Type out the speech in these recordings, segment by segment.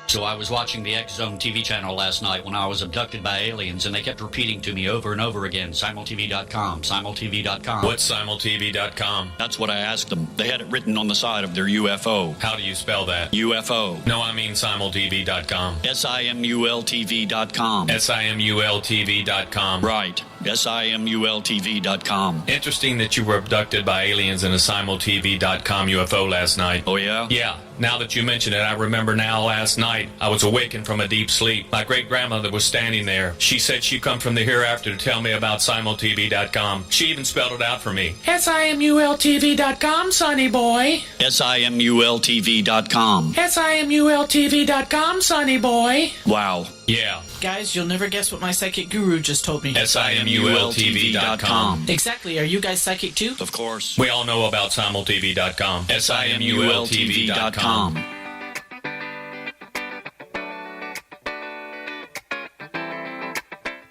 So I was watching the X Zone TV channel last night when I was abducted by aliens, and they kept repeating to me over and over again, simultv.com, simultv.com. What's simultv.com? That's what I asked them. They had it written on the side of their UFO. How do you spell that? UFO. No, I mean simultv.com. simultv.com. simultv.com. Right. simultv.com. Interesting that you were abducted by aliens in a simultv.com UFO last night. Oh, yeah? Yeah. Now that you mention it, I remember now last night I was awakened from a deep sleep. My great-grandmother was standing there. She said she'd come from the hereafter to tell me about simultv.com. She even spelled it out for me. simultv.com, sonny boy. simultv.com. simultv.com, sonny boy. Wow. Yeah. Guys, you'll never guess what my psychic guru just told me. simultv.com. Exactly. Are you guys psychic too? Of course. We all know about simultv.com. simultv.com.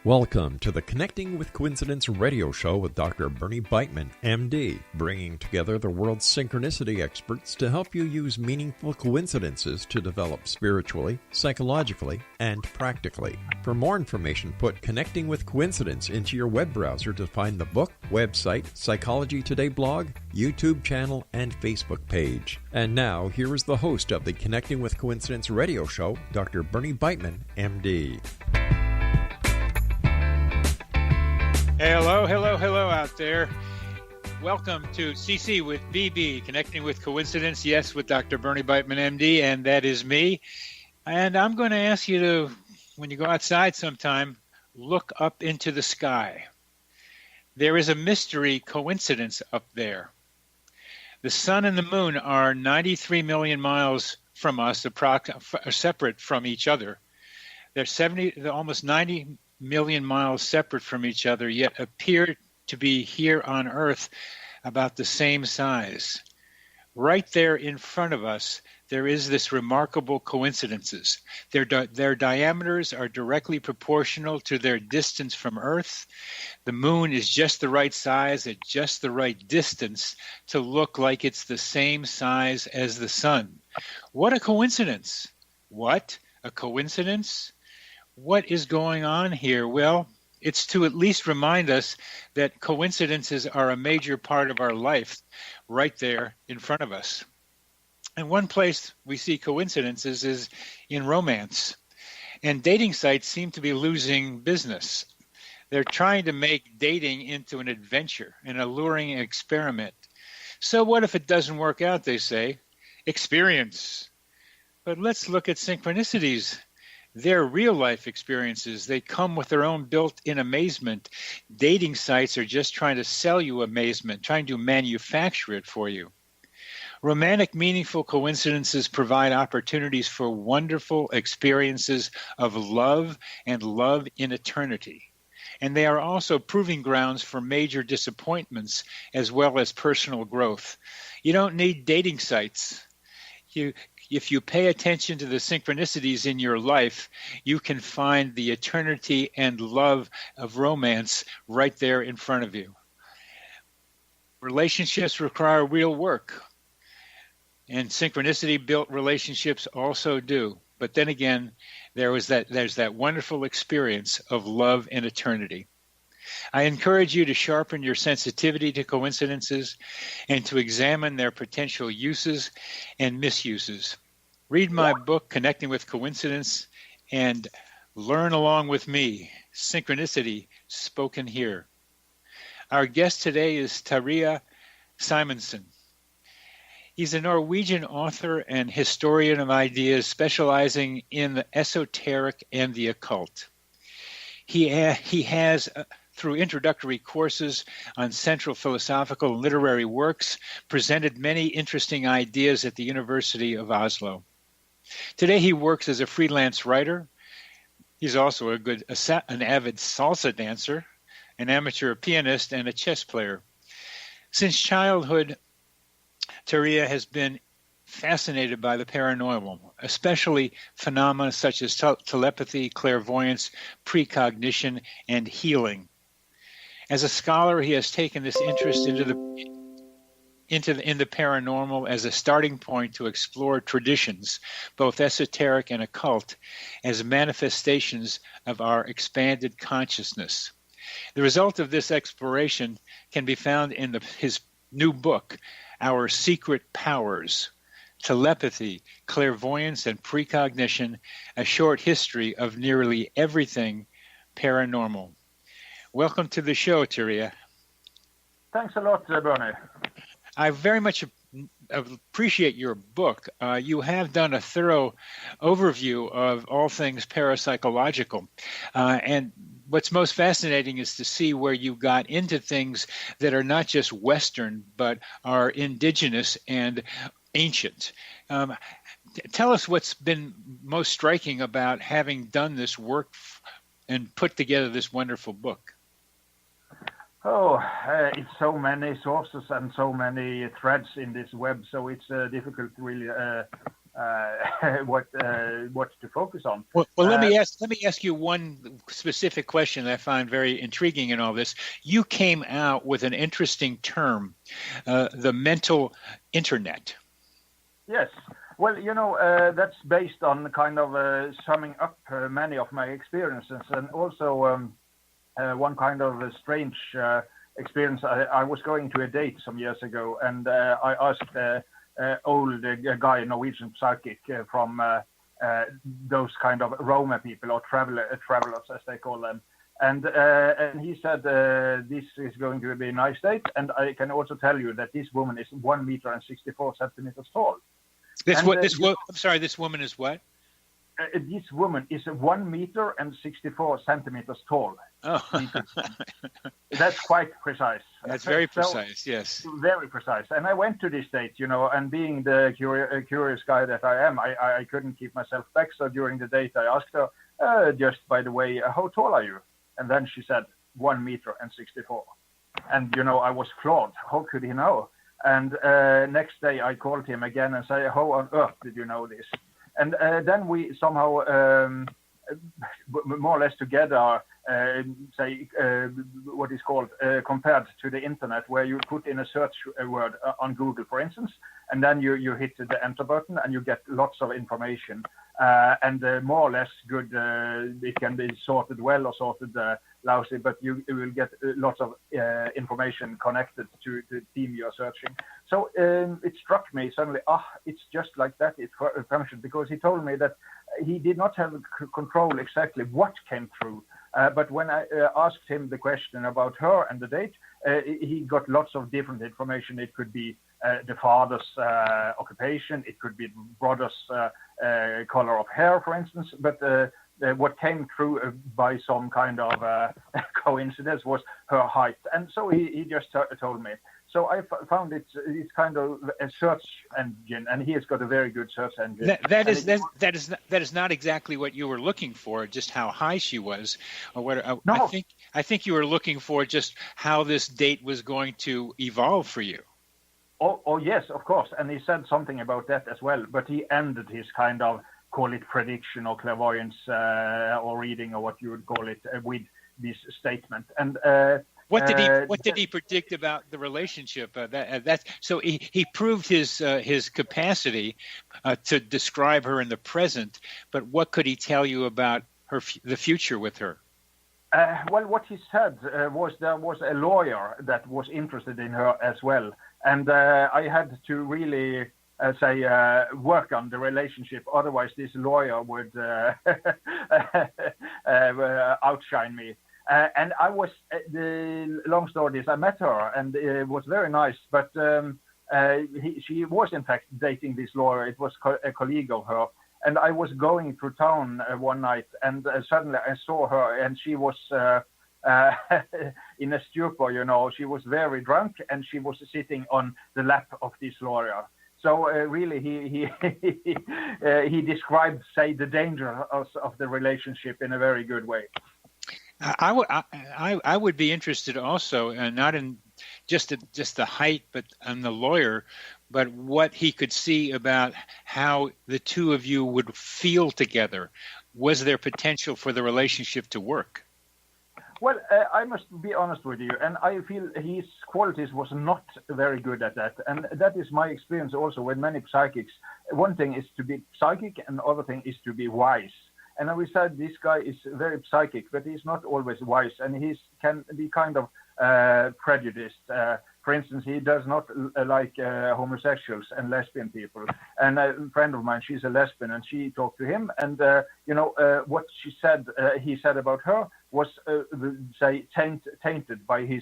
Welcome to the Connecting with Coincidence radio show with Dr. Bernie Beitman, MD, bringing together the world's synchronicity experts to help you use meaningful coincidences to develop spiritually, psychologically, and practically. For more information, put Connecting with Coincidence into your web browser to find the book, website, Psychology Today blog, YouTube channel, and Facebook page. And now, here is the host of the Connecting with Coincidence radio show, Dr. Bernie Beitman, MD. Hello out there. Welcome to CC with BB, Connecting with Coincidence, yes, with Dr. Bernie Beitman, MD, and that is me. And I'm going to ask you to, when you go outside sometime, look up into the sky. There is a mystery coincidence up there. The sun and the moon are 93 million miles from us, separate from each other. They're almost 90 million miles separate from each other, yet appear to be here on Earth about the same size. Right there in front of us, there is this remarkable coincidences. Their diameters are directly proportional to their distance from Earth. The moon is just the right size at just the right distance to look like it's the same size as the sun. What a coincidence! What? A coincidence? What is going on here? Well, it's to at least remind us that coincidences are a major part of our life right there in front of us. And one place we see coincidences is in romance. And dating sites seem to be losing business. They're trying to make dating into an adventure, an alluring experiment. So what if it doesn't work out, they say? Experience. But let's look at synchronicities. They're real-life experiences. They come with their own built-in amazement. Dating sites are just trying to sell you amazement, trying to manufacture it for you. Romantic, meaningful coincidences provide opportunities for wonderful experiences of love and love in eternity. And they are also proving grounds for major disappointments as well as personal growth. You don't need dating sites. If you pay attention to the synchronicities in your life, you can find the eternity and love of romance right there in front of you. Relationships require real work, and synchronicity-built relationships also do. But then again, there's that wonderful experience of love and eternity. I encourage you to sharpen your sensitivity to coincidences and to examine their potential uses and misuses. Read my book, Connecting with Coincidence, and learn along with me, Synchronicity Spoken Here. Our guest today is Terje Simonsen. He's a Norwegian author and historian of ideas specializing in the esoteric and the occult. He has through introductory courses on central philosophical and literary works, presented many interesting ideas at the University of Oslo. Today he works as a freelance writer. He's also an avid salsa dancer, an amateur pianist, and a chess player. Since childhood, Terje has been fascinated by the paranormal, especially phenomena such as telepathy, clairvoyance, precognition, and healing. As a scholar, he has taken this interest into the in the paranormal as a starting point to explore traditions, both esoteric and occult, as manifestations of our expanded consciousness. The result of this exploration can be found in his new book, Our Secret Powers: Telepathy, Clairvoyance, and Precognition, a short history of nearly everything paranormal. Welcome to the show, Terje. Thanks a lot, Bernie. I very much appreciate your book. You have done a thorough overview of all things parapsychological. And what's most fascinating is to see where you got into things that are not just Western, but are indigenous and ancient. Tell us what's been most striking about having done this work and put together this wonderful book. It's so many sources and so many threads in this web, so it's difficult to really what to focus on. Well, let me ask you one specific question that I find very intriguing in all this. You came out with an interesting term, the mental internet. Yes. Well, that's based on kind of summing up many of my experiences, and also one kind of a strange experience. I was going to a date some years ago, and I asked old guy, Norwegian psychic from those kind of Roma people, or travelers as they call them. And he said, this is going to be a nice date, and I can also tell you that this woman is 1 meter and 64 centimeters tall. I'm sorry, this woman is what? This woman is 1 meter and 64 centimeters tall. Oh. That's quite precise. That's very precise, yes. Very precise. And I went to this date, and being the curious guy that I am, I couldn't keep myself back. So during the date, I asked her, just by the way, how tall are you? And then she said, 1 meter and 64. And, I was floored. How could he know? And next day I called him again and said, how on earth did you know this? And then we somehow, more or less together, what is called compared to the internet, where you put in a search word on Google, for instance, and then you hit the enter button and you get lots of information. And more or less good, it can be sorted well or sorted lousy, but you will get lots of information connected to the theme you're searching. So it struck me suddenly, it's just like that it functioned, because he told me that he did not have control exactly what came through. But when I asked him the question about her and the date, he got lots of different information. It could be the father's occupation, it could be the brother's color of hair, for instance, but what came through by some kind of coincidence was her height. And so he just told me. So I found it's kind of a search engine, and he has got a very good search engine. That is not exactly what you were looking for, just how high she was, or what. No. I think you were looking for just how this date was going to evolve for you. Oh yes, of course. And he said something about that as well. But he ended his kind of, call it prediction or clairvoyance or reading or what you would call it, with this statement. And what did he predict about the relationship? So he proved his capacity to describe her in the present. But what could he tell you about the future with her? Well, what he said was there was a lawyer that was interested in her as well, and I had to really work on the relationship. Otherwise, this lawyer would outshine me. And I was, the long story is, I met her, and it was very nice. But she was in fact dating this lawyer. It was a colleague of her. And I was going through town one night, and suddenly I saw her, and she was in a stupor. She was very drunk, and she was sitting on the lap of this lawyer. So really, he described, the danger of the relationship in a very good way. I would be interested also, not in just the height, but on the lawyer, but what he could see about how the two of you would feel together. Was there potential for the relationship to work? Well, I must be honest with you, and I feel his qualities was not very good at that. And that is my experience also with many psychics. One thing is to be psychic, and the other thing is to be wise. And we said this guy is very psychic, but he's not always wise, and he can be kind of prejudiced. For instance, he does not like homosexuals and lesbian people. And a friend of mine, she's a lesbian, and she talked to him, and what he said about her was, tainted by his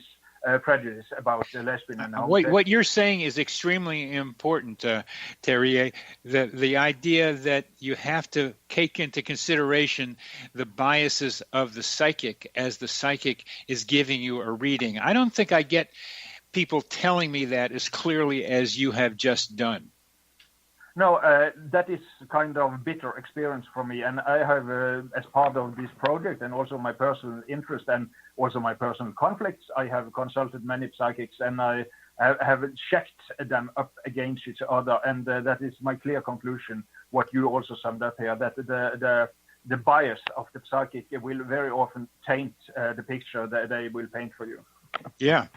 prejudice about lesbian and homosexual. What you're saying is extremely important, Terje. The idea that you have to take into consideration the biases of the psychic as the psychic is giving you a reading. I don't think I get people telling me that as clearly as you have just done. No, that is kind of bitter experience for me, and I have, as part of this project, and also my personal interest and also my personal conflicts, I have consulted many psychics, and I have checked them up against each other, and that is my clear conclusion. What you also summed up here, that the bias of the psychic will very often taint the picture that they will paint for you. Yeah.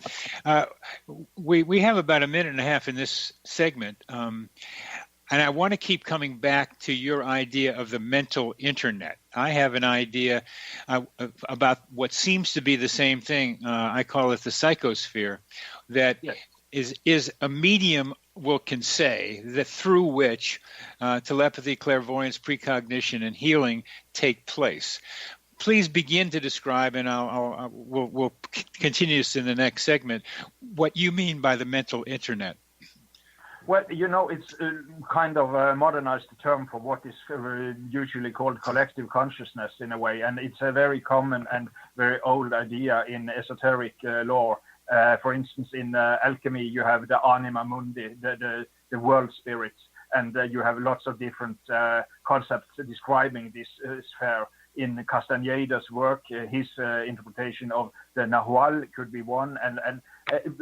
We have about a minute and a half in this segment. And I want to keep coming back to your idea of the mental internet. I have an idea about what seems to be the same thing. I call it the psychosphere, that is a medium can say that through which telepathy, clairvoyance, precognition, and healing take place. Please begin to describe, and we'll continue this in the next segment, what you mean by the mental internet. Well, it's kind of a modernized term for what is usually called collective consciousness in a way, and it's a very common and very old idea in esoteric lore. For instance, in alchemy, you have the anima mundi, the world spirit, and you have lots of different concepts describing this sphere. In Castaneda's work, his interpretation of the Nahual could be one, and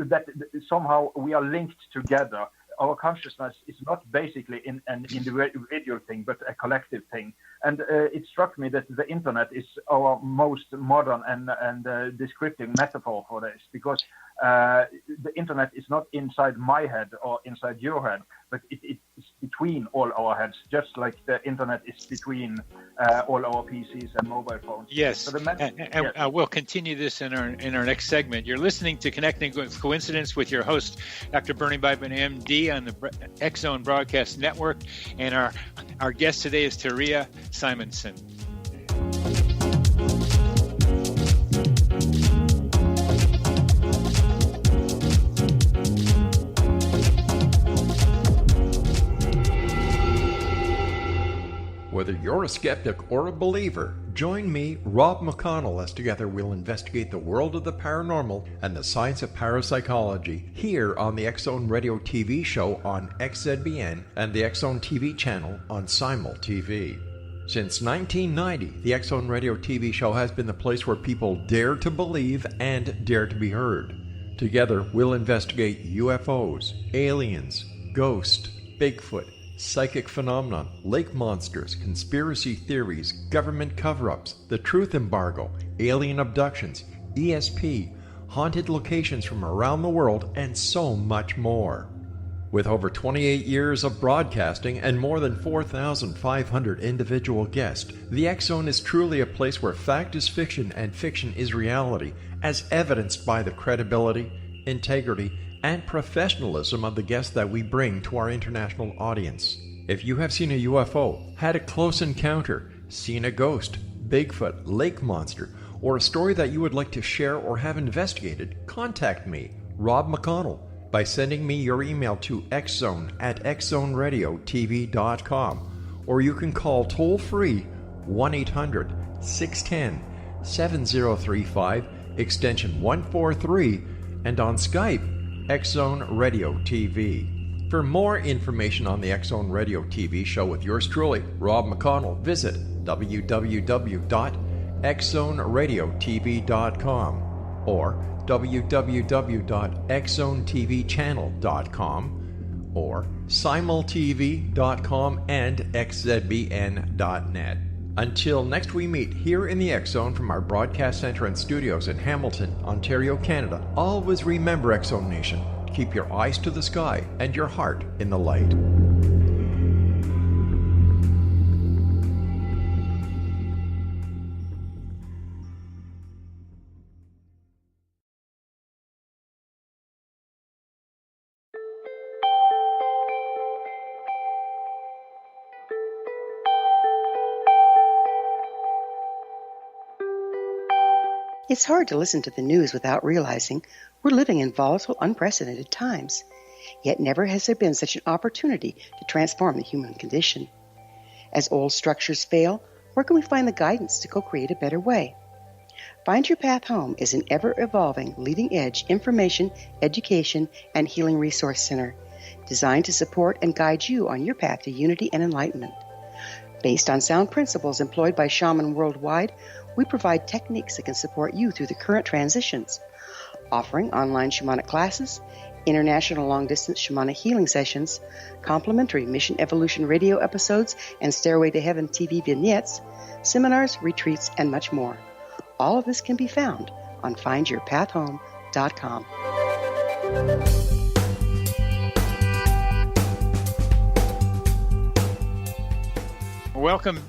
that somehow we are linked together. Our consciousness is not basically an individual thing, but a collective thing. And it struck me that the internet is our most modern and descriptive metaphor for this, because the internet is not inside my head or inside your head, but it's between all our heads, just like the internet is between all our PCs and mobile phones. Yes, so we'll continue this in our next segment. You're listening to Connecting with Coincidence with your host, Dr. Bernie Beitman, MD, on the X-Zone Broadcast Network, and our guest today is Terje Simonsen. Whether you're a skeptic or a believer, join me, Rob McConnell, as together we'll investigate the world of the paranormal and the science of parapsychology here on the X-Zone Radio TV show on XZBN and the X-Zone TV channel on Simul TV. Since 1990, the X-Zone Radio TV show has been the place where people dare to believe and dare to be heard. Together, we'll investigate UFOs, aliens, ghosts, Bigfoot, psychic phenomenon, lake monsters, conspiracy theories, government cover-ups, the truth embargo, alien abductions, ESP, haunted locations from around the world, and so much more. With over 28 years of broadcasting and more than 4,500 individual guests, the X-Zone is truly a place where fact is fiction and fiction is reality, as evidenced by the credibility, integrity, and professionalism of the guests that we bring to our international audience. If you have seen a UFO, had a close encounter, seen a ghost, Bigfoot, lake monster, or a story that you would like to share or have investigated, contact me, Rob McConnell, by sending me your email to xzone@xzoneradiotv.com, or you can call toll-free 1-800-610-7035, extension 143, and on Skype, X-Zone Radio TV. For more information on the X-Zone Radio TV show with yours truly, Rob McConnell, visit www.xzoneradiotv.com or www.xzonetvchannel.com or simultv.com and xzbn.net. Until next we meet here in the X Zone from our broadcast center and studios in Hamilton, Ontario, Canada, always remember, X Zone Nation, keep your eyes to the sky and your heart in the light. It's hard to listen to the news without realizing we're living in volatile, unprecedented times. Yet never has there been such an opportunity to transform the human condition. As old structures fail, where can we find the guidance to co-create a better way? Find Your Path Home is an ever-evolving, leading-edge information, education, and healing resource center designed to support and guide you on your path to unity and enlightenment. Based on sound principles employed by shamans worldwide, we provide techniques that can support you through the current transitions, offering online shamanic classes, international long-distance shamanic healing sessions, complimentary Mission Evolution radio episodes and Stairway to Heaven TV vignettes, seminars, retreats, and much more. All of this can be found on findyourpathhome.com. Welcome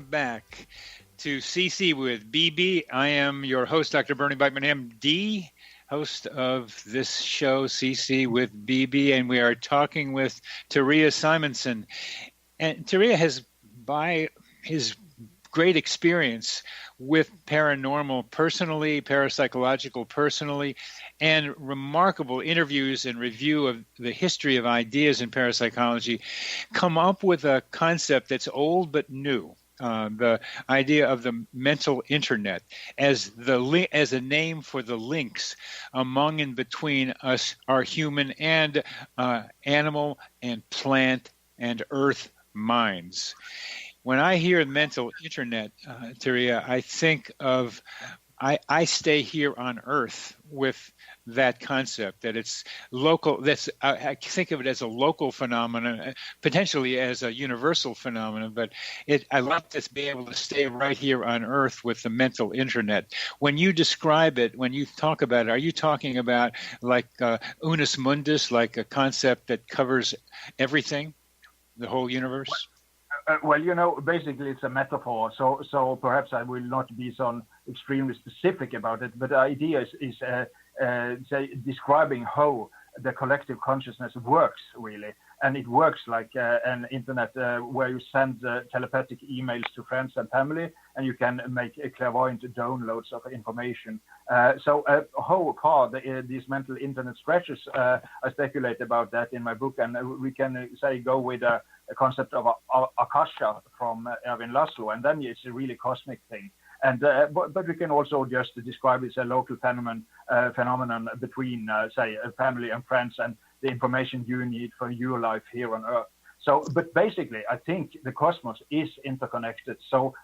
back to CC with BB. I am your host, Dr. Bernie Beitman, MD, host of this show, CC with BB, and we are talking with Terje Simonsen. And Terje has, by his great experience with paranormal personally, parapsychological personally, and remarkable interviews and review of the history of ideas in parapsychology, come up with a concept that's old but new. The idea of the mental internet as a name for the links among and between us, our human and animal and plant and earth minds. When I hear mental internet, Terje, I think of I stay here on Earth with that concept, that it's local. I think of it as a local phenomenon, potentially as a universal phenomenon, but I love to be able to stay right here on Earth with the mental internet. When you describe it, when you talk about it, are you talking about like unus mundus, like a concept that covers everything, the whole universe? Well, basically it's a metaphor, so perhaps I will not be so extremely specific about it, but the idea is describing how the collective consciousness works, really. And it works like an internet where you send telepathic emails to friends and family, and you can make clairvoyant downloads of information. So how far this mental internet stretches, I speculate about that in my book, and we can go with a concept of Akasha from Erwin Laszlo, and then it's a really cosmic thing. And but we can also just describe it as a local phenomenon between, family and friends, and the information you need for your life here on Earth. So, but basically, I think the cosmos is interconnected. So,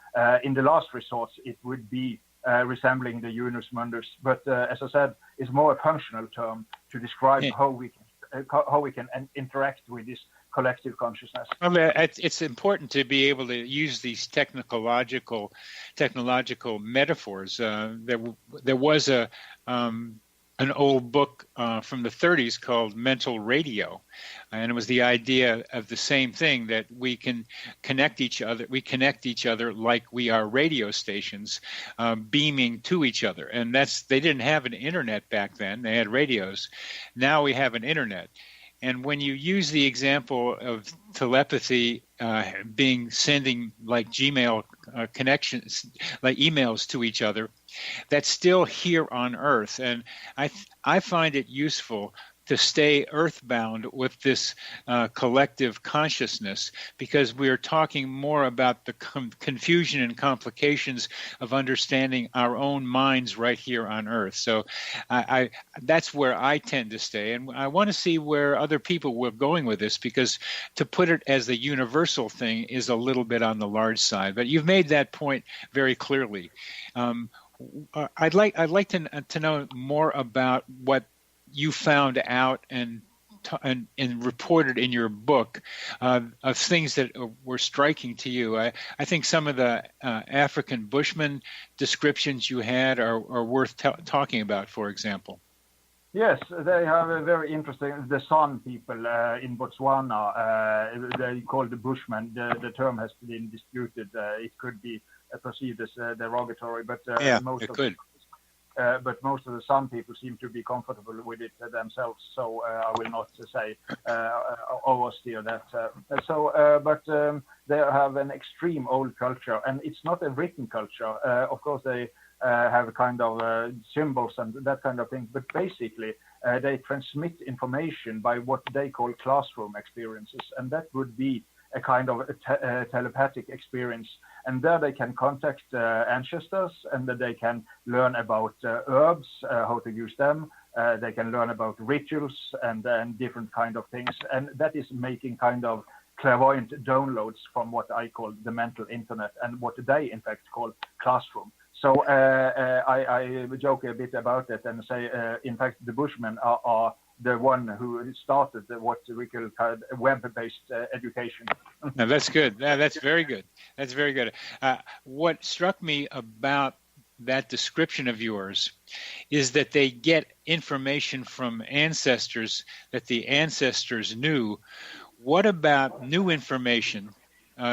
in the last resort, it would be resembling the unus mundus. But as I said, it's more a functional term to describe how we can interact with this collective consciousness. Well, it's important to be able to use these technological metaphors. There was an old book from the 30s called Mental Radio, and it was the idea of the same thing, that we can connect each other. We connect each other like we are radio stations, beaming to each other. And they didn't have an internet back then. They had radios. Now we have an internet. And when you use the example of telepathy sending like Gmail connections, like emails to each other, that's still here on Earth. And I find it useful to stay earthbound with this collective consciousness, because we're talking more about the confusion and complications of understanding our own minds right here on Earth. So that's where I tend to stay. And I want to see where other people were going with this, because to put it as the universal thing is a little bit on the large side. But you've made that point very clearly. I'd like to know more about what you found out and and reported in your book of things that were striking to you. I think some of the African Bushman descriptions you had are worth talking about, for example. Yes, they have a very interesting, the San people in Botswana, they call the Bushmen. The term has been disputed. It could be perceived as derogatory, but most of the San people seem to be comfortable with it themselves. So I will not say oversteer that. But they have an extreme old culture, and it's not a written culture. Of course, they have kind of symbols and that kind of thing. But basically, they transmit information by what they call classroom experiences, and that would be a kind of telepathic experience. And there they can contact ancestors, and they can learn about herbs, how to use them. They can learn about rituals and different kind of things. And that is making kind of clairvoyant downloads from what I call the mental internet, and what they in fact call classroom. So I joke a bit about it and say, in fact, the Bushmen are the one who started what we call web-based education. Now, that's good. That's very good. That's very good. What struck me about that description of yours is that they get information from ancestors that the ancestors knew. What about new information?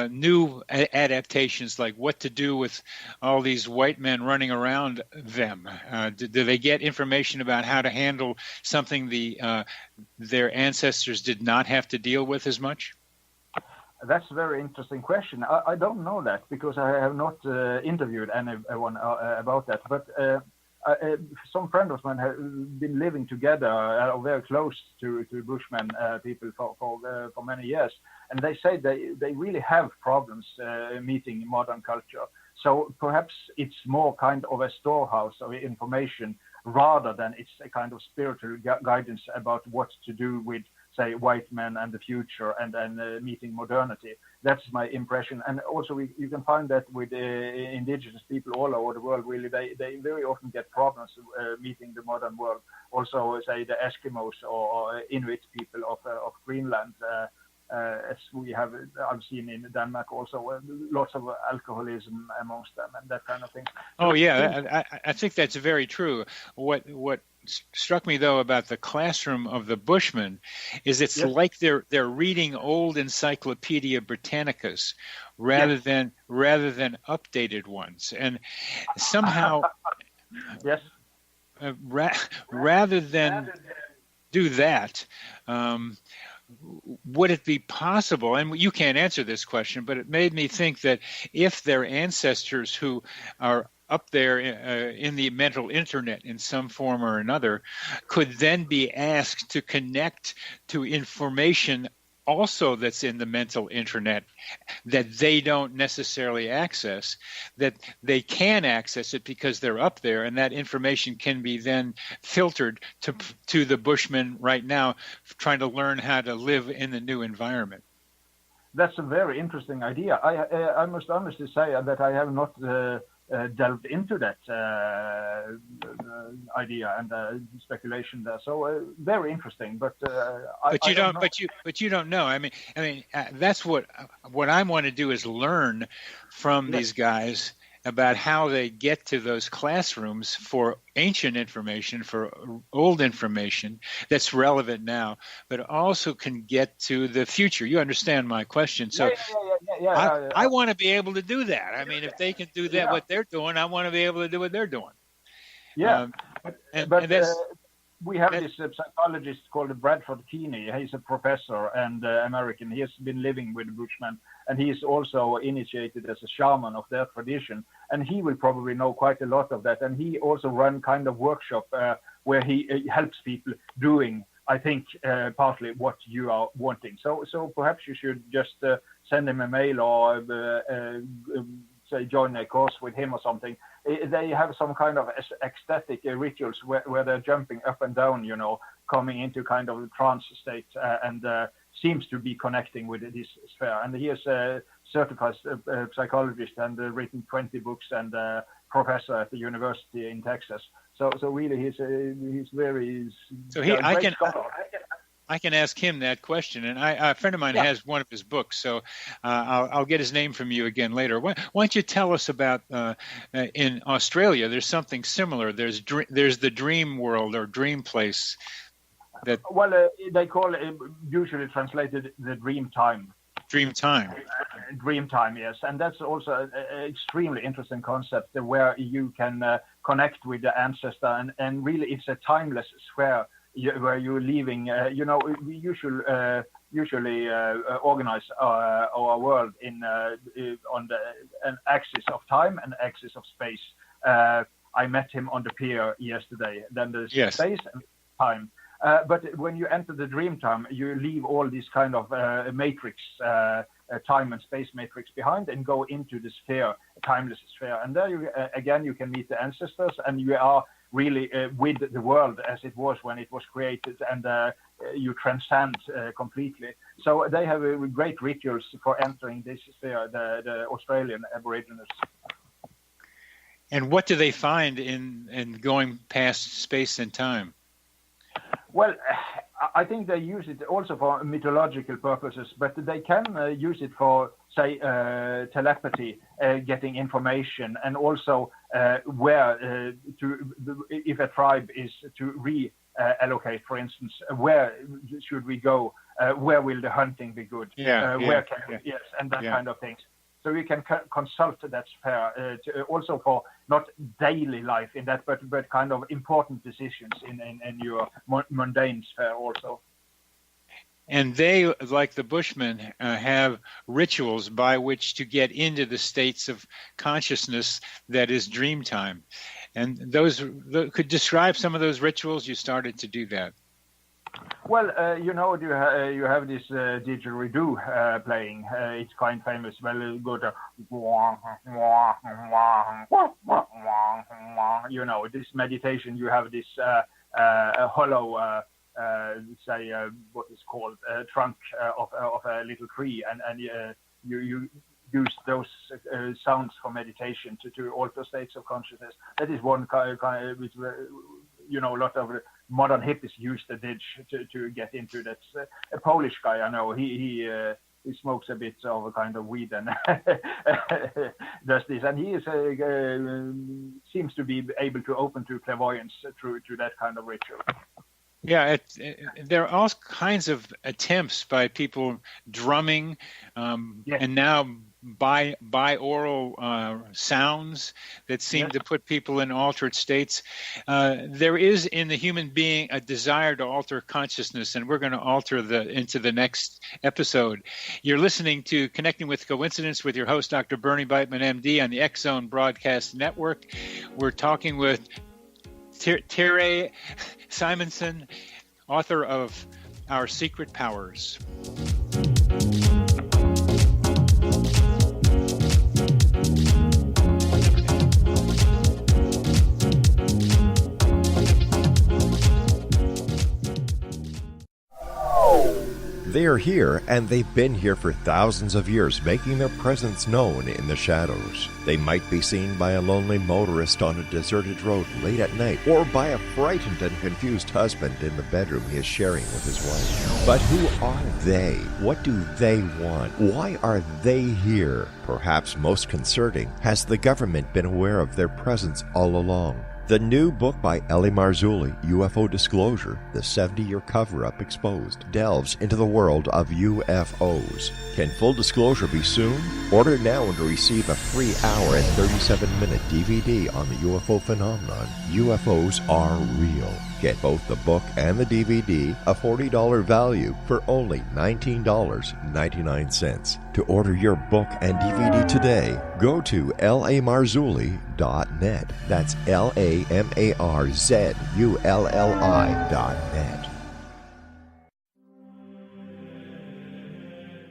New adaptations, like what to do with all these white men running around them? Do they get information about how to handle something their ancestors did not have to deal with as much? That's a very interesting question. I don't know that because I have not interviewed anyone about that. But some friends of mine have been living together, very close to Bushmen people for many years. And they say they really have problems meeting modern culture. So perhaps it's more kind of a storehouse of information rather than it's a kind of spiritual guidance about what to do with, say, white men and the future and meeting modernity. That's my impression. And also you can find that with indigenous people all over the world, really, they very often get problems meeting the modern world. Also, say, the Eskimos or Inuit people of Greenland, as I've seen in Denmark also, lots of alcoholism amongst them and that kind of thing. Oh, yeah, I think that's very true. What struck me, though, about the classroom of the Bushmen is it's like they're reading old Encyclopedia Britannicas rather than updated ones. And somehow, rather than do that, would it be possible, and you can't answer this question, but it made me think that if their ancestors who are up there in the mental internet in some form or another could then be asked to connect to information also that's in the mental internet that they don't necessarily access, that they can access it because they're up there, and that information can be then filtered to the Bushmen right now trying to learn how to live in the new environment. That's a very interesting idea. I must honestly say that I have not delved into that idea and speculation there. So very interesting, but you don't know. I mean, that's what I want to do is learn from these guys about how they get to those classrooms for ancient information, for old information that's relevant now, but also can get to the future. You understand my question. So I want to be able to do that. I mean, if they can do that, what they're doing, I want to be able to do what they're doing. Yeah. We have this psychologist called Bradford Keeney. He's a professor and American. He has been living with Bushmen, and he is also initiated as a shaman of their tradition. And he will probably know quite a lot of that. And he also run kind of workshop where he helps people doing, I think, partly what you are wanting. So perhaps you should just send him a mail or say join a course with him or something. They have some kind of ecstatic rituals where they're jumping up and down, coming into kind of a trance state and seems to be connecting with this sphere. And he is a certified psychologist and written 20 books and professor at the university in Texas. So really he's very. So I can ask him that question. And a friend of mine has one of his books, so I'll get his name from you again later. Why don't you tell us about in Australia? There's something similar. There's the dream world or dream place. They call it, usually translated, the dream time. Dream time. Dream time, yes. And that's also an extremely interesting concept where you can connect with the ancestor. And really, it's a timeless sphere where you're leaving. We usually organize our world on an axis of time and axis of space. I met him on the pier yesterday. Then there's space and time. But when you enter the dream time, you leave all these kind of matrix, time and space matrix behind, and go into the sphere, timeless sphere. And there, you can meet the ancestors, and you are really with the world as it was when it was created, and you transcend completely. So they have great rituals for entering this sphere, the Australian Aborigines. And what do they find in going past space and time? Well, I think they use it also for mythological purposes, but they can use it for, say, telepathy, getting information, and also where if a tribe is to reallocate, for instance, where should we go? Where will the hunting be good? Where can we, and that kind of things. So you can consult that sphere also for not daily life in that, but kind of important decisions in your mundane sphere also. And they, like the Bushmen, have rituals by which to get into the states of consciousness that is dream time. And could describe some of those rituals. You started to do that. Well, you have this didgeridoo playing. It's quite famous. Well, go to, this meditation. You have this hollow, what is called trunk of a little tree, and you use those sounds for meditation to alter states of consciousness. That is one kind which, a lot of modern hippies use the didge to get into that. A Polish guy I know, he smokes a bit of a kind of weed and does this, and he is seems to be able to open to clairvoyance through that kind of ritual. Yeah, there are all kinds of attempts by people drumming, and now binaural sounds that seem to put people in altered states. There is in the human being a desire to alter consciousness, and we're going to alter into the next episode. You're listening to Connecting with Coincidence with your host, Dr. Bernie Beitman, MD, on the X-Zone Broadcast Network. We're talking with Terje Simonsen, author of Our Secret Powers. They are here, and they've been here for thousands of years, making their presence known in the shadows. They might be seen by a lonely motorist on a deserted road late at night, or by a frightened and confused husband in the bedroom he is sharing with his wife. But who are they? What do they want? Why are they here? Perhaps most concerning, has the government been aware of their presence all along? The new book by Eli Marzulli, UFO Disclosure, the 70-year cover-up exposed, delves into the world of UFOs. Can full disclosure be soon? Order now and receive a free hour and 37-minute DVD on the UFO phenomenon. UFOs are real. Get both the book and the DVD, a $40 value, for only $19.99. To order your book and DVD today, go to lamarzulli.net. That's LAMARZULLI.net.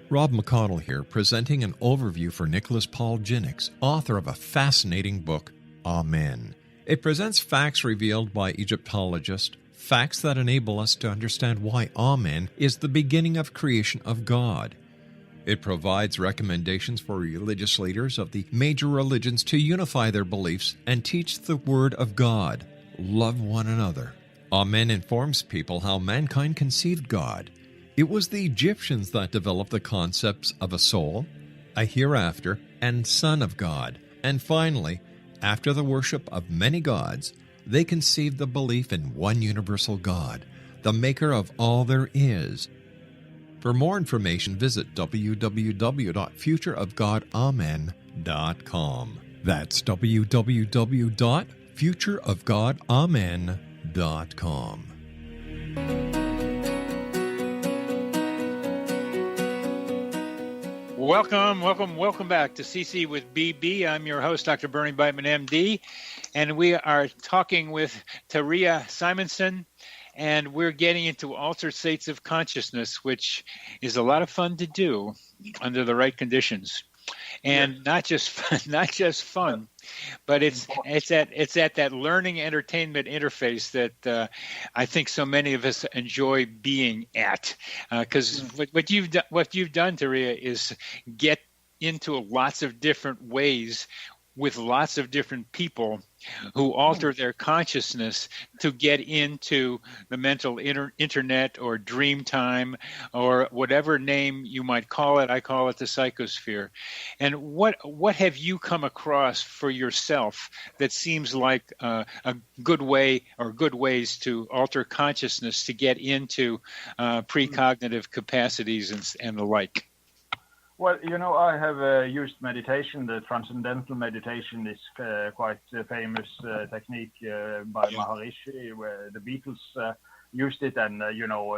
Rob McConnell here, presenting an overview for Nicholas Paul Jennings, author of a fascinating book, Amen. It presents facts revealed by Egyptologists, facts that enable us to understand why Amen is the beginning of creation of God. It provides recommendations for religious leaders of the major religions to unify their beliefs and teach the Word of God. Love one another. Amen informs people how mankind conceived God. It was the Egyptians that developed the concepts of a soul, a hereafter, and Son of God. And finally, after the worship of many gods, they conceived the belief in one universal God, the maker of all there is. For more information, visit www.futureofgodamen.com. That's www.futureofgodamen.com. Welcome back to CC with BB. I'm your host, Dr. Bernie Beitman, MD, and we are talking with Terje Simonsen, and we're getting into altered states of consciousness, which is a lot of fun to do under the right conditions. And not just fun, but it's at that learning entertainment interface that I think so many of us enjoy being at. Because what you've done, Terje, is get into lots of different ways with lots of different people who alter their consciousness to get into the mental internet or dream time or whatever name you might call it. I call it the psychosphere. And what have you come across for yourself that seems like a good way or good ways to alter consciousness to get into precognitive capacities and the like? Well, I have used meditation. The transcendental meditation is quite a famous technique by Maharishi, where the Beatles used it, and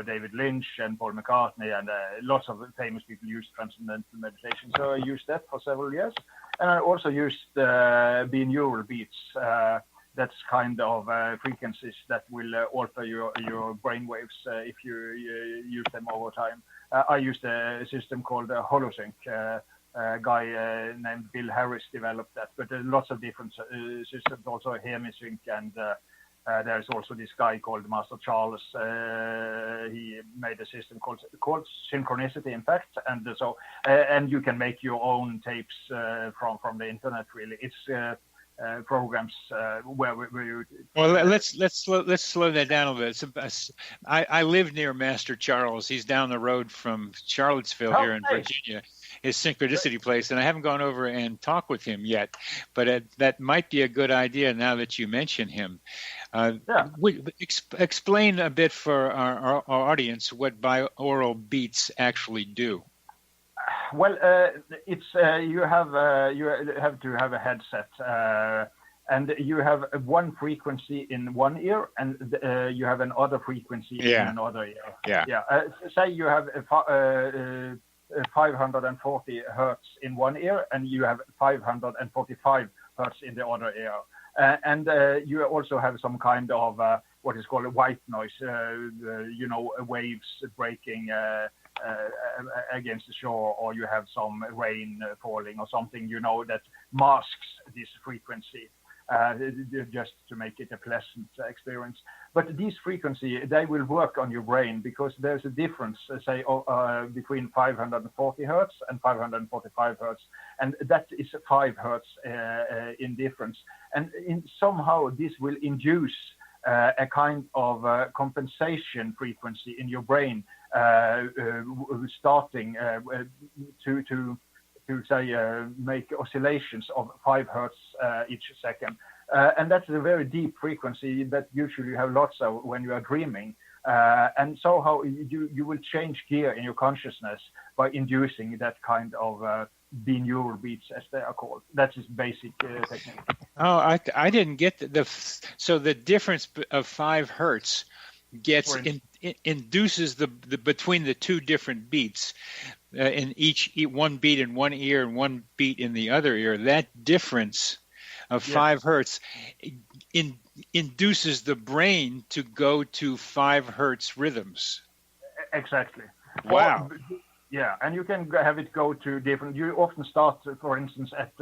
David Lynch and Paul McCartney and lots of famous people used transcendental meditation. So I used that for several years, and I also used binaural beats. That's kind of frequencies that will alter your brainwaves if you use them over time. I used a system called Holosync. A guy named Bill Harris developed that, but there are lots of different systems, also Hemisync, and there's also this guy called Master Charles. He made a system called Synchronicity, in fact, and and you can make your own tapes from the internet. Really, it's programs where you. Well, let's slow that down a little bit. I live near Master Charles. He's down the road from Charlottesville here in Virginia, his Synchronicity place, and I haven't gone over and talked with him yet. But that might be a good idea now that you mention him. Explain a bit for our audience what binaural beats actually do. Well, it's you have to have a headset, and you have one frequency in one ear, and you have another frequency in another ear. Say you have 540 hertz in one ear, and you have 545 hertz in the other ear, and you also have some kind of what is called a white noise, waves breaking. Against the shore, or you have some rain falling or something, that masks this frequency, just to make it a pleasant experience. But these frequencies, they will work on your brain because there's a difference, between 540 hertz and 545 hertz, and that is 5 hertz in difference. And somehow this will induce a kind of compensation frequency in your brain, starting to make oscillations of 5 hertz each second. And that's a very deep frequency that usually you have lots of when you are dreaming. And so how you will change gear in your consciousness by inducing that kind of binaural beats, as they are called. That's his basic technique. Oh, I didn't get so the difference of 5 hertz gets induces the between the two different beats in each one beat in one ear and one beat in the other ear. That difference of 5 hertz induces the brain to go to 5 hertz rhythms. Exactly. Wow. Yeah, and you can have it go to different. You often start, for instance, at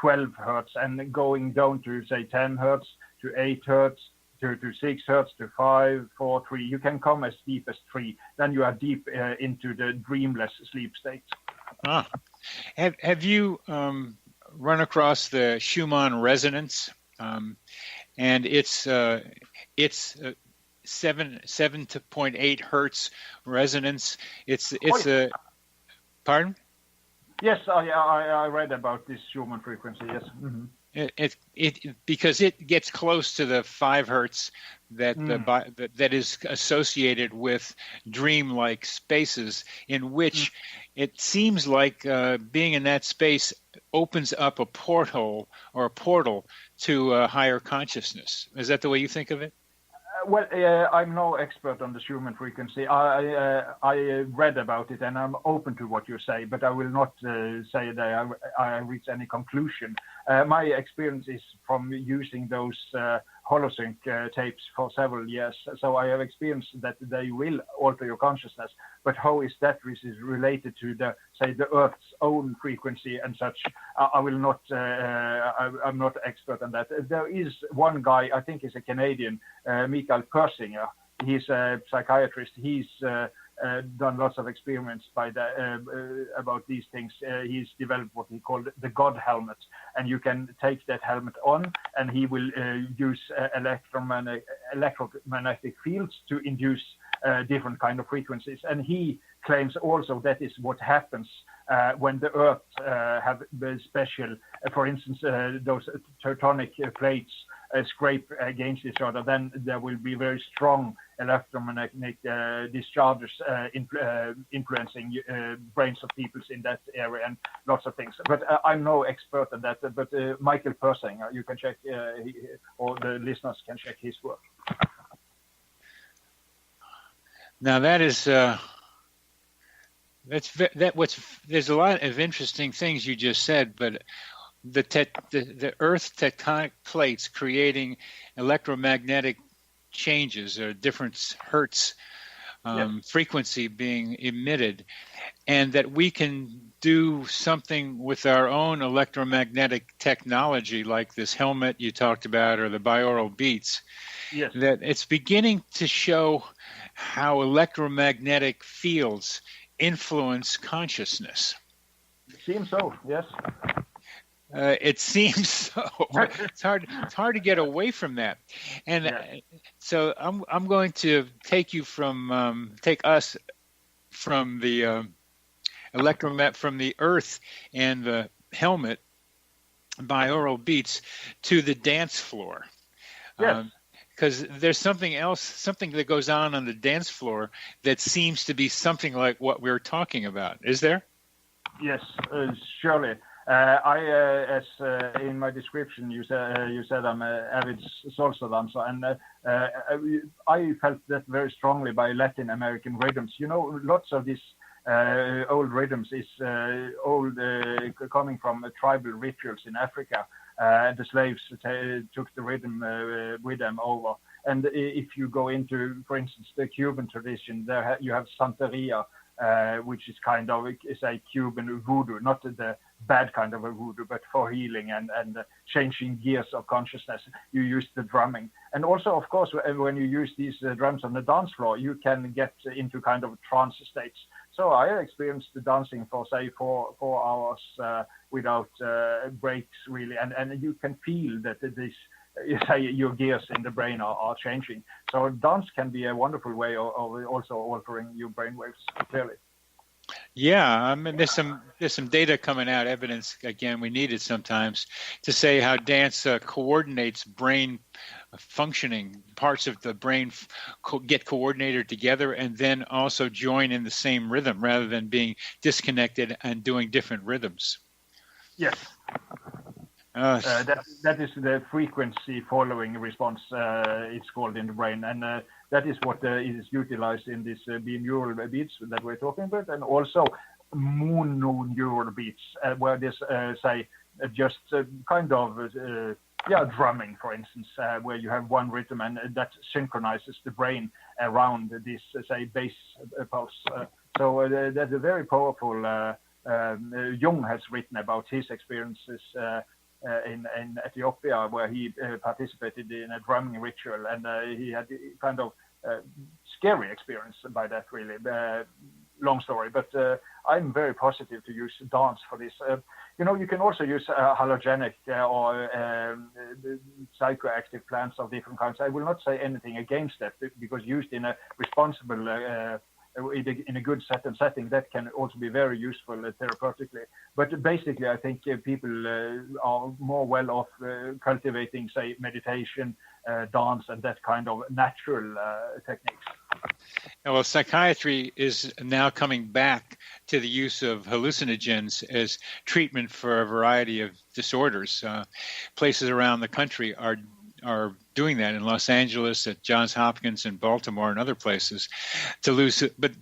12 hertz and going down to say 10 hertz to 8 hertz to 6 hertz to 5, 4, 3. You can come as deep as 3. Then you are deep into the dreamless sleep state. Have you run across the Schumann resonance? And it's 7.8 hertz resonance. It's yeah. Pardon? Yes, I read about this Schumann frequency. Yes. Mm-hmm. It because it gets close to the 5 hertz that that is associated with dream-like spaces, in which it seems like being in that space opens up a portal to a higher consciousness. Is that the way you think of it? Well, I'm no expert on the Schumann frequency. I read about it, and I'm open to what you say, but I will not say that I reach any conclusion. My experience is from using those holosync tapes for several years, so I have experienced that they will alter your consciousness. But how is that related to the Earth's own frequency and such? I will not. I'm not expert on that. There is one guy, I think he's a Canadian, Michael Persinger. He's a psychiatrist. He's done lots of experiments about these things. He's developed what he called the God helmet, and you can take that helmet on, and he will use electromagnetic fields to induce different kind of frequencies. And he claims also that is what happens when the Earth have special, for instance, those tectonic plates scrape against each other, then there will be very strong electromagnetic discharges influencing brains of people in that area and lots of things. But I'm no expert on that. But Michael Persinger, you can check, or the listeners can check his work. Now that is there's a lot of interesting things you just said, but the Earth's tectonic plates creating electromagnetic changes or different hertz frequency being emitted, and that we can do something with our own electromagnetic technology, like this helmet you talked about or the binaural beats. Yes. That it's beginning to show how electromagnetic fields influence consciousness. It seems so, yes. It seems so. It's hard to get away from that. And so I'm going to take us from the from the Earth and the helmet binaural beats to the dance floor. Yes. Because there's something that goes on the dance floor that seems to be something like what we're talking about. Is there? Yes, surely. As in my description, you said I'm an avid salsa dancer, and I felt that very strongly by Latin American rhythms. You know, lots of these old rhythms is coming from tribal rituals in Africa. The slaves took the rhythm with them over. And if you go into, for instance, the Cuban tradition, there you have Santeria, which is kind of a Cuban voodoo, not the bad kind of a voodoo, but for healing and changing gears of consciousness. You use the drumming. And also, of course, when you use these drums on the dance floor, you can get into kind of trance states. So I experienced the dancing for, say, 4 hours without breaks, really. And you can feel that your gears in the brain are changing. So dance can be a wonderful way of also altering your brainwaves, clearly. Yeah, I mean, there's some data coming out, evidence, again, we need it sometimes, to say how dance coordinates brain functioning. Parts of the brain get coordinated together and then also join in the same rhythm rather than being disconnected and doing different rhythms. Yes. That is the frequency following response, it's called in the brain. And that is what is utilized in these binaural beats that we're talking about, and also mononeural beats, where this, just kind of drumming, for instance, where you have one rhythm and that synchronizes the brain around this, bass pulse. So that's a very powerful. Jung has written about his experiences in Ethiopia, where he participated in a drumming ritual, and he had kind of scary experience by that, really. long story, but I'm very positive to use dance for this. You can also use halogenic or psychoactive plants of different kinds. I will not say anything against that, because used in a responsible, in a good setting, that can also be very useful therapeutically. But basically, I think people are more well off cultivating, say, meditation, dance, and that kind of natural techniques. Well, psychiatry is now coming back to the use of hallucinogens as treatment for a variety of disorders. Places around the country are doing that, in Los Angeles, at Johns Hopkins, in Baltimore, and other places. But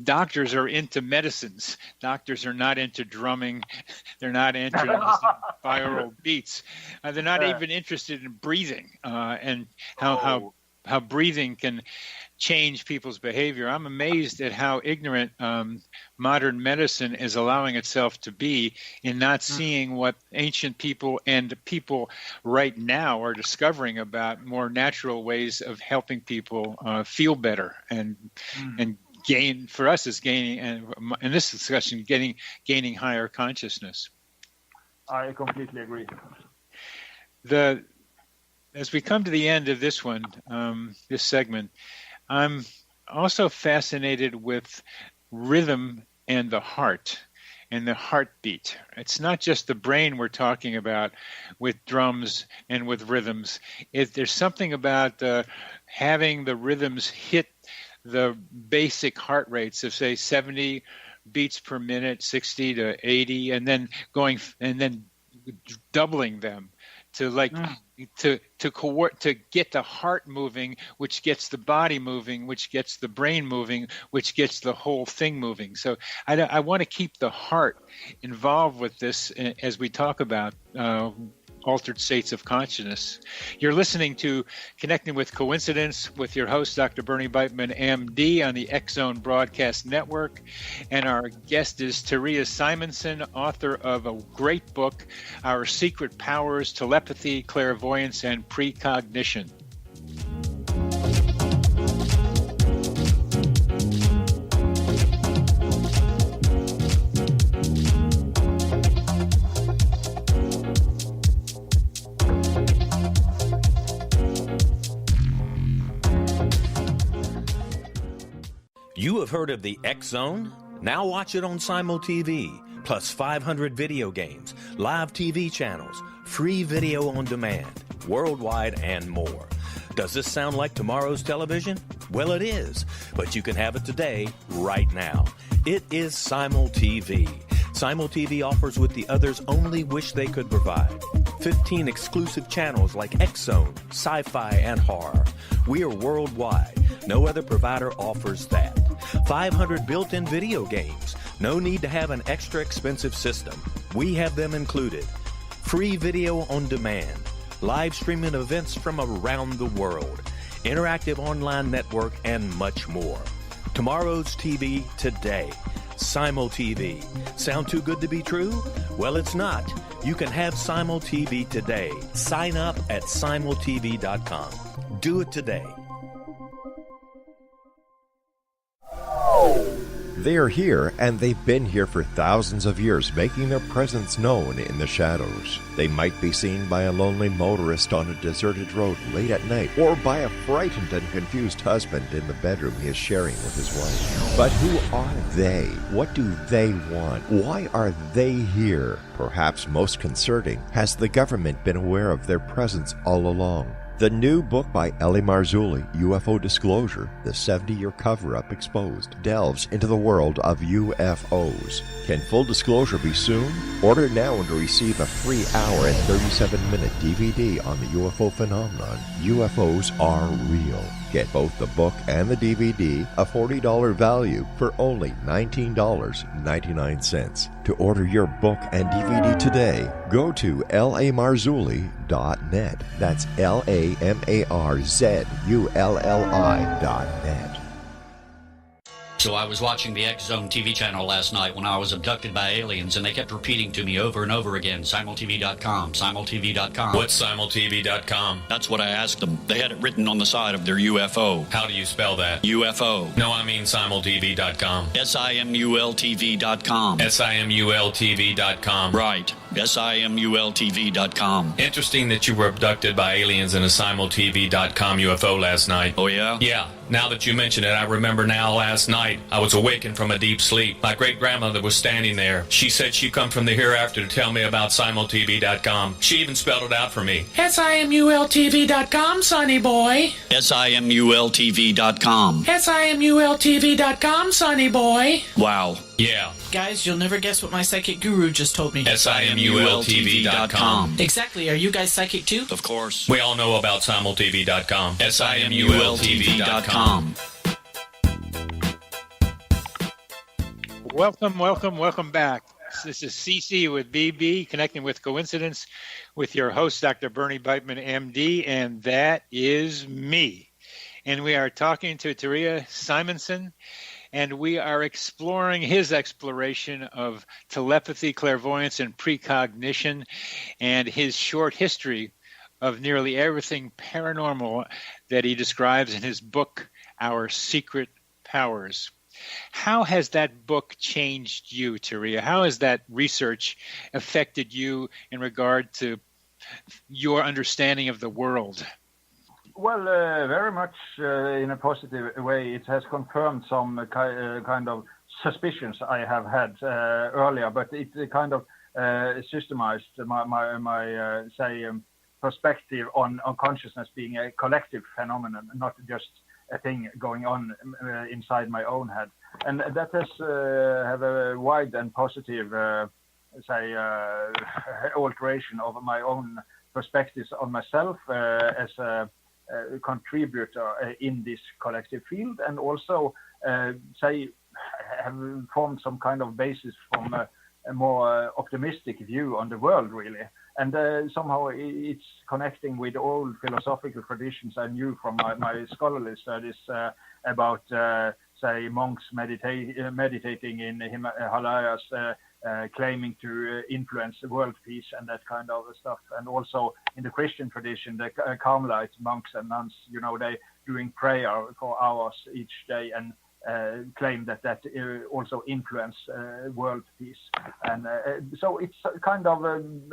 doctors are into medicines. Doctors are not into drumming. They're not interested in binaural beats. They're not even interested in breathing and how breathing can change people's behavior. I'm amazed at how ignorant modern medicine is allowing itself to be in not seeing what ancient people and people right now are discovering about more natural ways of helping people feel better and gain, for us, is gaining, and in this discussion, gaining higher consciousness. I completely agree. As we come to the end of this one, this segment, I'm also fascinated with rhythm and the heart and the heartbeat. It's not just the brain we're talking about with drums and with rhythms. There's something about having the rhythms hit the basic heart rates of, say, 70 beats per minute, 60 to 80, and then doubling them to to get the heart moving, which gets the body moving, which gets the brain moving, which gets the whole thing moving. So I want to keep the heart involved with this as we talk about altered states of consciousness. You're listening to Connecting with Coincidence with your host, Dr. Bernie Beitman, MD, on the X-Zone Broadcast Network. And our guest is Terje Simonsen, author of a great book, Our Secret Powers, Telepathy, Clairvoyance, and Precognition. You have heard of the X-Zone? Now watch it on Simul TV, plus 500 video games, live TV channels, free video on demand, worldwide, and more. Does this sound like tomorrow's television? Well, it is, but you can have it today, right now. It is Simul TV. Simul TV offers what the others only wish they could provide. 15 exclusive channels like X-Zone, Sci-Fi, and Horror. We are worldwide. No other provider offers that. 500 built-in video games. No need to have an extra expensive system. We have them included. Free video on demand. Live streaming events from around the world. Interactive online network, and much more. Tomorrow's TV today. Simul TV. Sound too good to be true? Well, it's not. You can have Simul TV today. Sign up at simultv.com. Do it today. They are here, and they've been here for thousands of years, making their presence known in the shadows. They might be seen by a lonely motorist on a deserted road late at night, or by a frightened and confused husband in the bedroom he is sharing with his wife. But who are they? What do they want? Why are they here? Perhaps most concerning, has the government been aware of their presence all along? The new book by Eli Marzulli, UFO Disclosure, the 70-year cover-up exposed, delves into the world of UFOs. Can full disclosure be soon? Order now and receive a free hour and 37-minute DVD on the UFO phenomenon. UFOs are real. Get both the book and the DVD, a $40 value, for only $19.99. To order your book and DVD today, go to lamarzulli.net. That's LAMARZULLI.net. So I was watching the X Zone TV channel last night when I was abducted by aliens, and they kept repeating to me over and over again, simultv.com, simultv.com. What's simultv.com? That's what I asked them. They had it written on the side of their UFO. How do you spell that? UFO. No, I mean simultv.com. simultv.com. simultv.com. Right. simultv.com. Interesting that you were abducted by aliens in a simultv.com UFO last night. Oh, yeah? Yeah. Now that you mention it, I remember now last night I was awakened from a deep sleep. My great-grandmother was standing there. She said she come from the hereafter to tell me about simultv.com. She even spelled it out for me. simultv.com, sonny boy. simultv.com. simultv.com, sonny boy. Wow. Yeah. Guys, you'll never guess what my psychic guru just told me. simultv.com. Exactly. Are you guys psychic too? Of course. We all know about simultv.com. simultv.com. Welcome back. This is CC with BB, connecting with coincidence with your host, Dr. Bernie Beitman, MD, and that is me. And we are talking to Terje Simonsen, and we are exploring his exploration of telepathy, clairvoyance, and precognition, and his short history of nearly everything paranormal that he describes in his book, Our Secret Powers. How has that book changed you, Terje? How has that research affected you in regard to your understanding of the world? Well, very much in a positive way. It has confirmed some kind of suspicions I have had earlier, but it kind of systemized my perspective on consciousness being a collective phenomenon, not just a thing going on inside my own head. And that has have a wide and positive alteration of my own perspectives on myself as a contributor in this collective field, and also have formed some kind of basis from a more optimistic view on the world, really. And somehow it's connecting with old philosophical traditions I knew from my scholarly studies about, monks meditating in Himalayas, claiming to influence world peace and that kind of stuff. And also in the Christian tradition, the Carmelite monks and nuns, they doing prayer for hours each day and claim that also influence world peace. And so it's kind of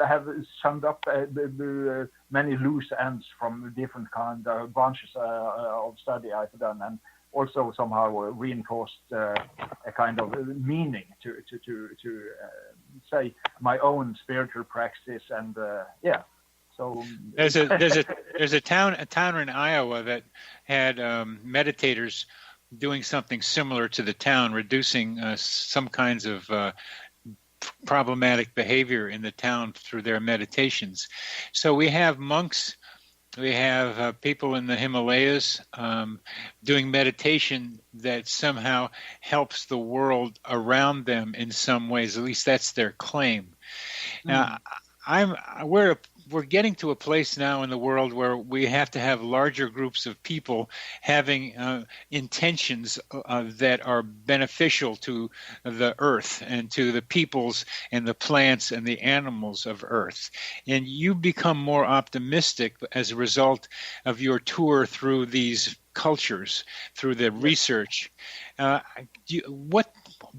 have summed up many loose ends from different kind of branches of study I've done, and also somehow reinforced a kind of meaning to say my own spiritual practice. And so there's a town in Iowa that had meditators doing something similar to the town, reducing some kinds of problematic behavior in the town through their meditations. So we have monks, we have people in the Himalayas doing meditation that somehow helps the world around them in some ways. At least that's their claim. Now, we're getting to a place now in the world where we have to have larger groups of people having intentions that are beneficial to the earth and to the peoples and the plants and the animals of earth. And you become more optimistic as a result of your tour through these cultures, through the research.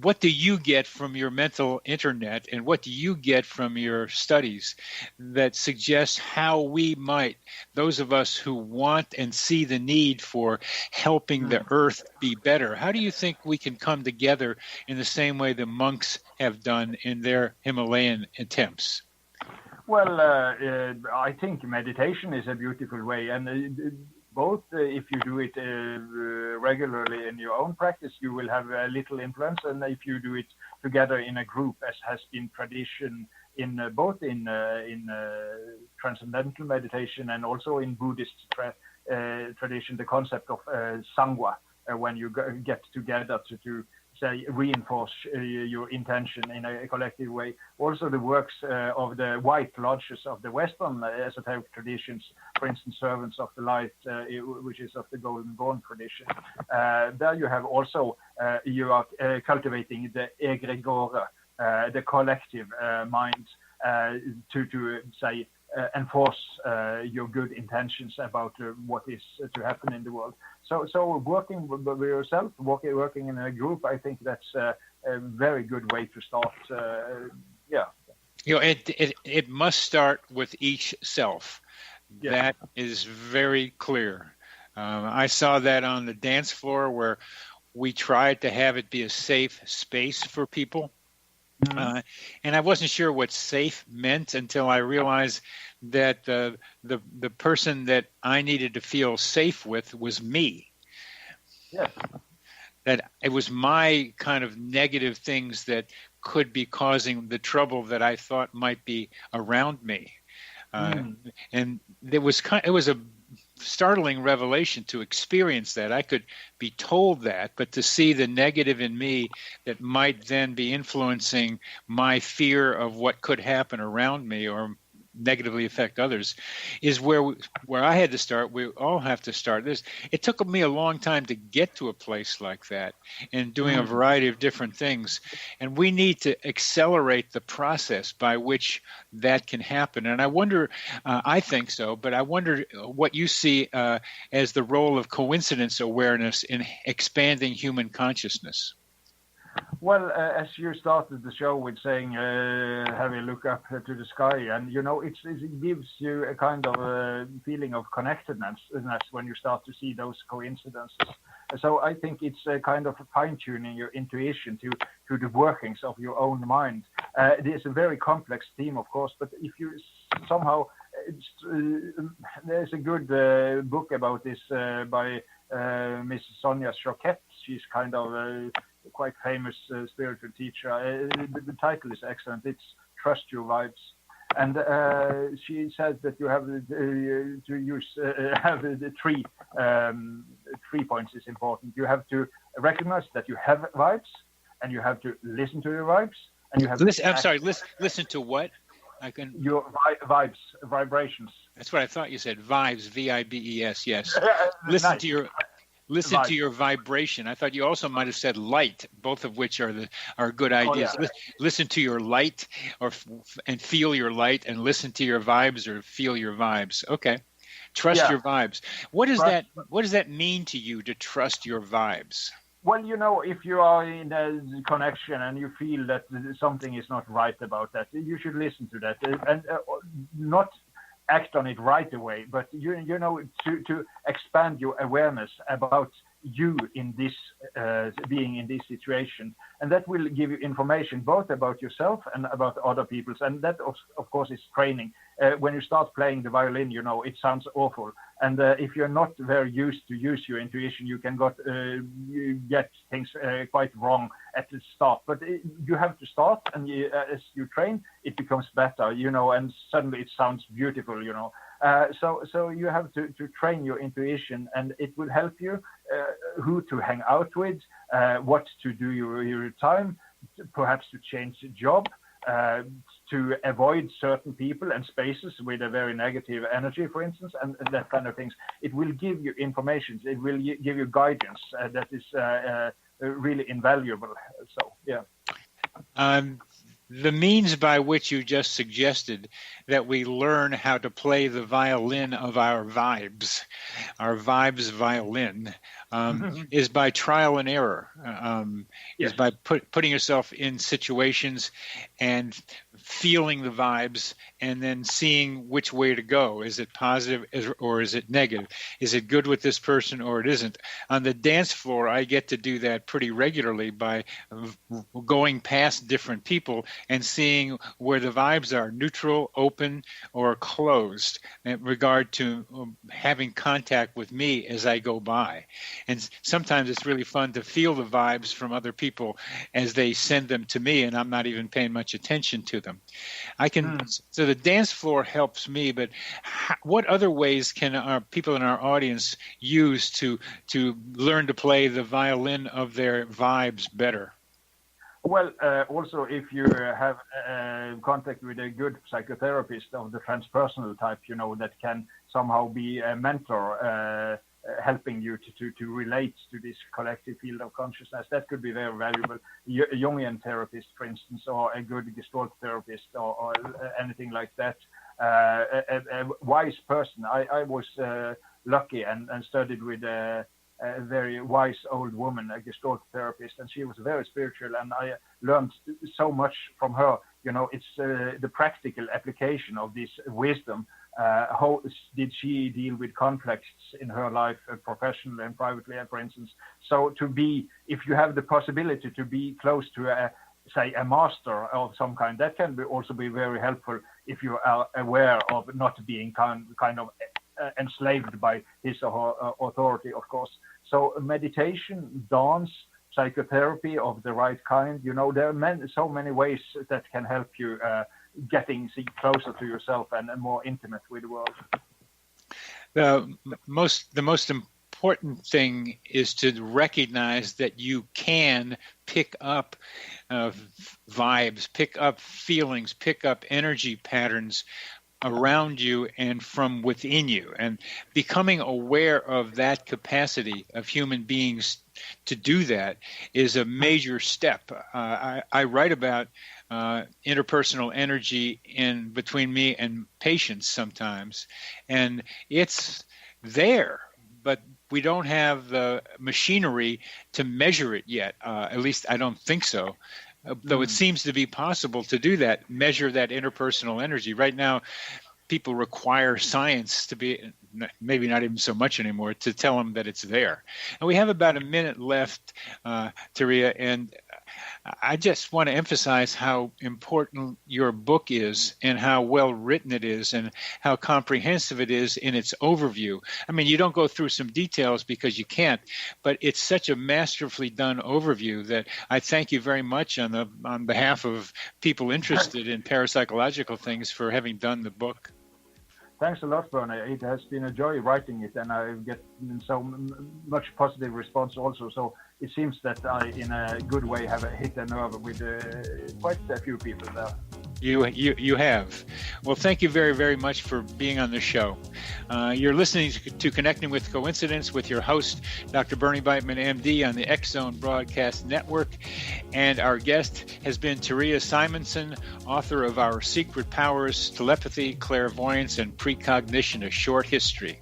What do you get from your mental internet, and what do you get from your studies that suggest how we might, those of us who want and see the need for helping the earth be better, how do you think we can come together in the same way the monks have done in their Himalayan attempts? Well, I think meditation is a beautiful way, and both if you do it regularly in your own practice, you will have a little influence, and if you do it together in a group, as has been tradition in both in transcendental meditation and also in Buddhist tradition, the concept of sangha, when you get together to say, reinforce your intention in a collective way. Also, the works of the white lodges of the Western esoteric traditions, for instance, Servants of the Light, which is of the Golden Dawn tradition. There you have also, you are cultivating the egregore, the collective mind, to say, enforce your good intentions about what is to happen in the world. So working with yourself, working in a group, I think that's a very good way to start. It must start with each self. Yeah. That is very clear. I saw that on the dance floor where we tried to have it be a safe space for people. And I wasn't sure what safe meant until I realized that the person that I needed to feel safe with was me. Yeah. That it was my kind of negative things that could be causing the trouble that I thought might be around me. And it was a startling revelation to experience that. I could be told that, but to see the negative in me that might then be influencing my fear of what could happen around me or negatively affect others is where I had to start. We all have to start this. It took me a long time to get to a place like that and doing a variety of different things. And we need to accelerate the process by which that can happen. And I wonder, I think so, but I wonder what you see as the role of coincidence awareness in expanding human consciousness. Well, as you started the show with saying, have a look up to the sky, and it gives you a kind of feeling of connectedness when you start to see those coincidences. So I think it's a kind of fine-tuning your intuition to the workings of your own mind. It is a very complex theme, of course, but if you somehow, there's a good book about this by Miss Sonia Choquette. She's kind of quite famous spiritual teacher. The title is excellent. It's Trust Your Vibes, and she says that you have to use have the three points is important. You have to recognize that you have vibes, and you have to listen to your vibes, and you have listen. I'm sorry. Listen to what? Your vibes, vibrations. That's what I thought you said. Vibes, V-I-B-E-S. Yes. Listen Nice. to your. Listen to your vibration. I thought you also might have said light, both of which are good ideas. Yeah. Listen to your light, and feel your light, and listen to your vibes or feel your vibes. Okay, trust your vibes. What does that mean to you to trust your vibes? Well, if you are in a connection and you feel that something is not right about that, you should listen to that and not act on it right away, but to expand your awareness about you in this being in this situation, and that will give you information both about yourself and about other people's, and that of course is training. When you start playing the violin, it sounds awful, and if you're not very used to use your intuition, you can you get things quite wrong at the start, but you have to start, and as you train, it becomes better, and suddenly it sounds beautiful, so you have to train your intuition, and it will help you who to hang out with, what to do your time, perhaps to change the job, to avoid certain people and spaces with a very negative energy, for instance, and that kind of things. It will give you information. It will give you guidance that is really invaluable. So, yeah. The means by which you just suggested that we learn how to play the violin of our vibes violin, is by trial and error, is by putting yourself in situations and feeling the vibes and then seeing which way to go. Is it positive or is it negative? Is it good with this person or it isn't? On the dance floor, I get to do that pretty regularly by going past different people and seeing where the vibes are neutral, open, or closed in regard to having contact with me as I go by. And sometimes it's really fun to feel the vibes from other people as they send them to me, and I'm not even paying much attention to them. them. I can. So the dance floor helps me, but what other ways can our people in our audience use to learn to play the violin of their vibes better? Well, also, if you have contact with a good psychotherapist of the transpersonal type, that can somehow be a mentor, helping you to relate to this collective field of consciousness, that could be very valuable. A Jungian therapist, for instance, or a good Gestalt therapist, or anything like that. A wise person. I was lucky and studied with a very wise old woman, a Gestalt therapist, and she was very spiritual, and I learned so much from her. It's the practical application of this wisdom. How did she deal with conflicts in her life, professionally and privately, for instance? So if you have the possibility to be close to a master of some kind, that can also be very helpful if you are aware of not being kind of enslaved by his or her authority, of course. So meditation, dance, psychotherapy of the right kind, there are so many ways that can help you getting closer to yourself and more intimate with the world. The most important thing is to recognize that you can pick up vibes, pick up feelings, pick up energy patterns around you and from within you, and becoming aware of that capacity of human beings to do that is a major step. I write about interpersonal energy in between me and patients sometimes, and it's there, but we don't have the machinery to measure it yet. At least I don't think so. Though it seems to be possible to do that, measure that interpersonal energy. Right now, people require science to be, maybe not even so much anymore, to tell them that it's there. And we have about a minute left, Terje, and I just want to emphasize how important your book is and how well written it is and how comprehensive it is in its overview. I mean, you don't go through some details because you can't, but it's such a masterfully done overview that I thank you very much on behalf of people interested in parapsychological things for having done the book. Thanks a lot, Bernie. It has been a joy writing it, and I get so much positive response also. So it seems that I, in a good way, have hit a nerve with quite a few people there. You have. Well, thank you very, very much for being on the show. You're listening to Connecting with Coincidence with your host, Dr. Bernie Beitman, MD, on the X-Zone Broadcast Network. And our guest has been Terje Simonsen, author of Our Secret Powers, Telepathy, Clairvoyance, and Precognition, A Short History.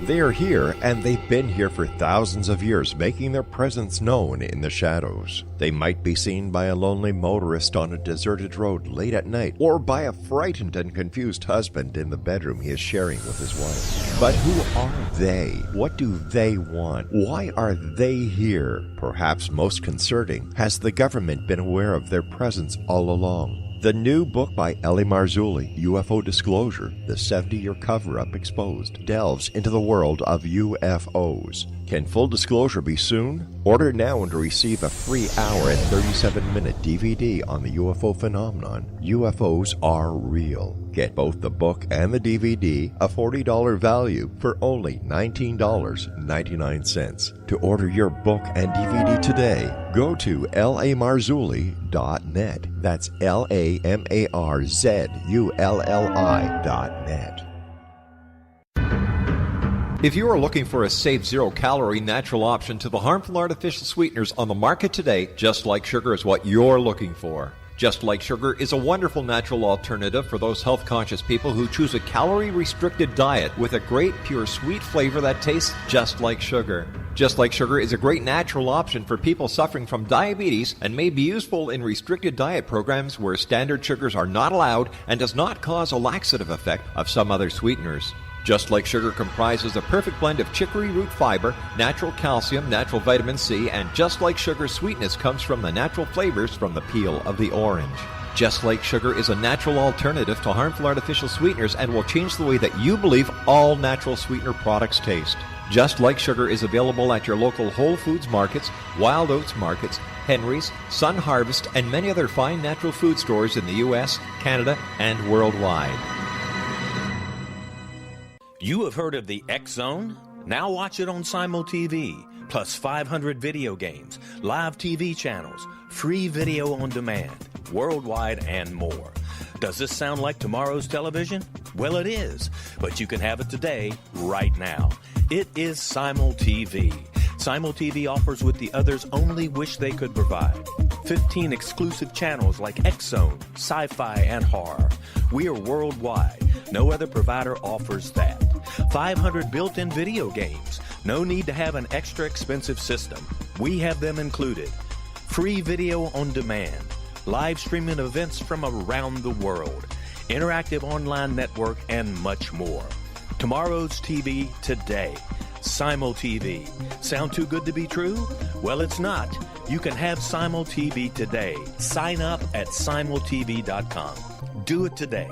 They are here, and they've been here for thousands of years, making their presence known in the shadows. They might be seen by a lonely motorist on a deserted road late at night, or by a frightened and confused husband in the bedroom he is sharing with his wife. But who are they? What do they want? Why are they here? Perhaps most concerning, has the government been aware of their presence all along? The new book by Eli Marzulli, UFO Disclosure, the 70-year cover-up exposed, delves into the world of UFOs. Can full disclosure be soon? Order now and receive a free hour and 37-minute DVD on the UFO phenomenon. UFOs are real. Get both the book and the DVD, a $40 value, for only $19.99. To order your book and DVD today, go to lamarzulli.net. That's LAMARZULLI.net. If you are looking for a safe, zero-calorie natural option to the harmful artificial sweeteners on the market today, Just Like Sugar is what you're looking for. Just Like Sugar is a wonderful natural alternative for those health-conscious people who choose a calorie-restricted diet with a great, pure, sweet flavor that tastes just like sugar. Just Like Sugar is a great natural option for people suffering from diabetes and may be useful in restricted diet programs where standard sugars are not allowed and does not cause a laxative effect of some other sweeteners. Just Like Sugar comprises a perfect blend of chicory root fiber, natural calcium, natural vitamin C, and Just Like Sugar's sweetness comes from the natural flavors from the peel of the orange. Just Like Sugar is a natural alternative to harmful artificial sweeteners and will change the way that you believe all natural sweetener products taste. Just Like Sugar is available at your local Whole Foods markets, Wild Oats markets, Henry's, Sun Harvest, and many other fine natural food stores in the U.S., Canada, and worldwide. You have heard of the X Zone? Now watch it on Simul TV, plus 500 video games, live TV channels, free video on demand, worldwide, and more. Does this sound like tomorrow's television? Well, it is, but you can have it today, right now. It is Simul TV. Simul TV offers what the others only wish they could provide. 15 exclusive channels like X-Zone, Sci-Fi, and Horror. We are worldwide. No other provider offers that. 500 built-in video games. No need to have an extra expensive system. We have them included. Free video on demand. Live streaming events from around the world. Interactive online network, and much more. Tomorrow's TV today. Simul TV. Sound too good to be true? Well, it's not. You can have Simul TV today. Sign up at simultv.com. Do it today.